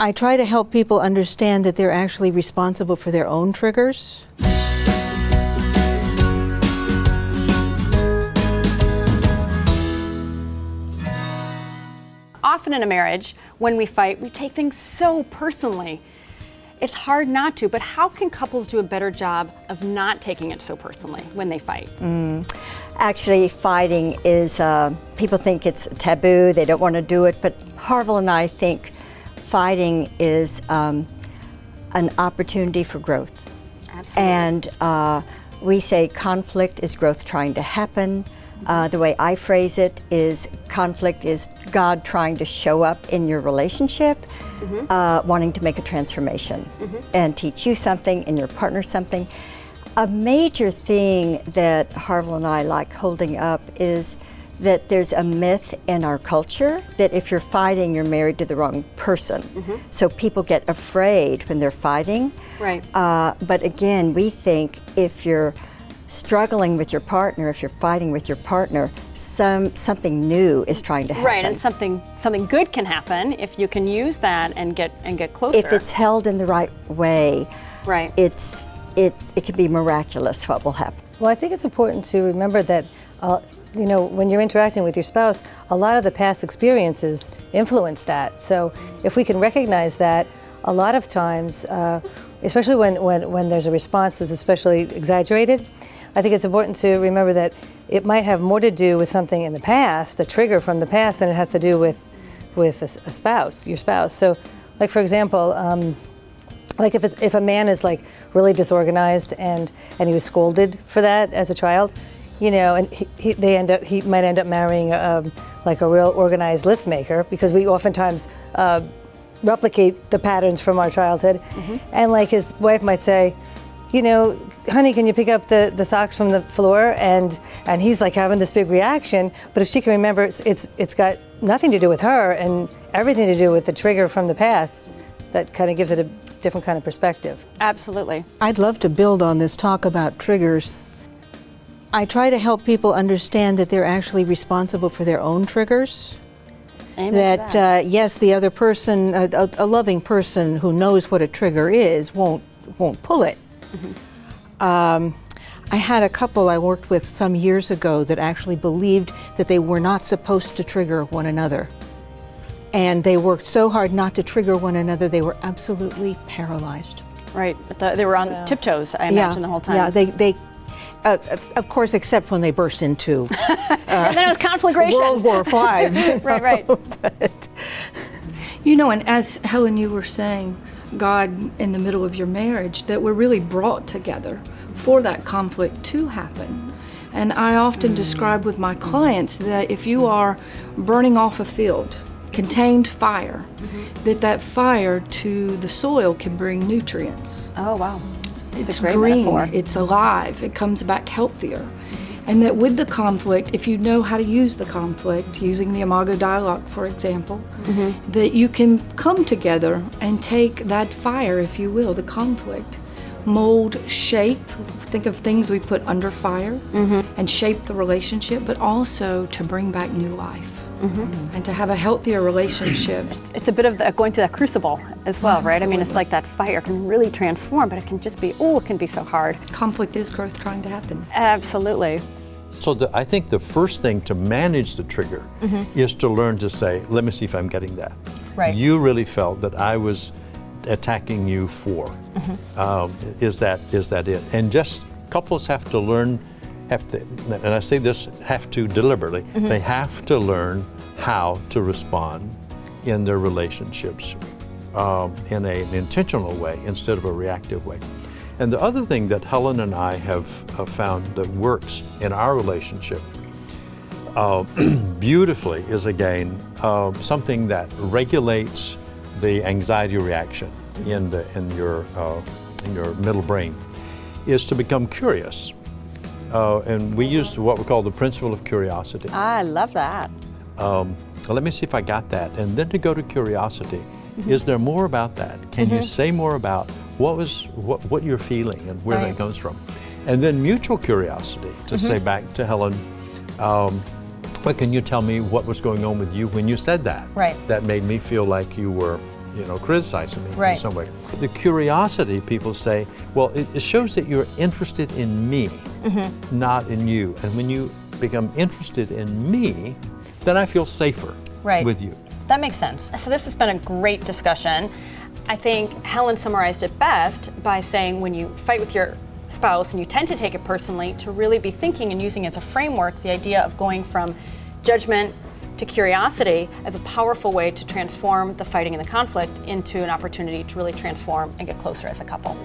I try to help people understand that they're actually responsible for their own triggers. Often in a marriage, when we fight, we take things so personally. It's hard not to, but how can couples do a better job of not taking it so personally when they fight? Actually, fighting is, people think it's taboo, they don't want to do it, but Harville and I think fighting is an opportunity for growth. Absolutely. And we say conflict is growth trying to happen. The way I phrase it is conflict is God trying to show up in your relationship, wanting to make a transformation and teach you something and your partner something. A major thing that Harville and I like holding up is that there's a myth in our culture that if you're fighting, you're married to the wrong person. So people get afraid when they're fighting. Right. But again, we think if you're struggling with your partner, if you're fighting with your partner, something new is trying to happen. Right, and something good can happen if you can use that and get closer. If it's held in the right way, right, it can be miraculous what will happen. Well, I think it's important to remember that when you're interacting with your spouse, a lot of the past experiences influence that. So if we can recognize that, a lot of times, especially when there's a response that's especially exaggerated, I think it's important to remember that it might have more to do with something in the past, a trigger from the past, than it has to do with a spouse, your spouse. So, like for example, like if a man is like really disorganized and he was scolded for that as a child, and he might end up marrying like a real organized list maker, because we oftentimes replicate the patterns from our childhood. And like his wife might say, honey, can you pick up the socks from the floor? And he's like having this big reaction. But if she can remember, it's got nothing to do with her and everything to do with the trigger from the past, that kind of gives it a different kind of perspective. Absolutely. I'd love to build on this talk about triggers. I try to help people understand that they're actually responsible for their own triggers. Amen to that. Yes, the other person, a loving person who knows what a trigger is, won't pull it. I had a couple I worked with some years ago that actually believed that they were not supposed to trigger one another. And they worked so hard not to trigger one another, they were absolutely paralyzed. Right, they were on tiptoes, I imagine, the whole time. Yeah, they of course, except when they burst into and then it was conflagration. World War V. Right. But, and as Helen, you were saying, God in the middle of your marriage, that we're really brought together for that conflict to happen. And I often describe with my clients that if you are burning off a field, contained fire, that fire to the soil can bring nutrients. Oh, wow. It's a great green, metaphor. It's alive, it comes back healthier. And that with the conflict, if you know how to use the conflict, using the Imago dialogue, for example, that you can come together and take that fire, if you will, the conflict, mold, shape, think of things we put under fire, and shape the relationship, but also to bring back new life. And to have a healthier relationship. It's a bit of going through that crucible as well, right? I mean, it's like that fire can really transform, but it can just be, it can be so hard. Conflict is growth trying to happen. Absolutely. So I think the first thing to manage the trigger is to learn to say, let me see if I'm getting that. Right. You really felt that I was attacking you for. Is that it? And just couples have to learn, and I say this, have to deliberately, they have to learn how to respond in their relationships in an intentional way instead of a reactive way. And the other thing that Helen and I have found that works in our relationship beautifully is, again, something that regulates the anxiety reaction in your middle brain, is to become curious. And we use what we call the principle of curiosity. I love that. Let me see if I got that. And then to go to curiosity. Is there more about that? Can you say more about what you're feeling and where that comes from? And then mutual curiosity, to say back to Helen, can you tell me what was going on with you when you said that? Right. That made me feel like you were criticizing me in Right. some way. The curiosity, people say, well, it shows that you're interested in me, not in you. And when you become interested in me, then I feel safer with you. That makes sense. So this has been a great discussion. I think Helen summarized it best by saying when you fight with your spouse and you tend to take it personally, to really be thinking and using as a framework the idea of going from judgment to curiosity as a powerful way to transform the fighting and the conflict into an opportunity to really transform and get closer as a couple.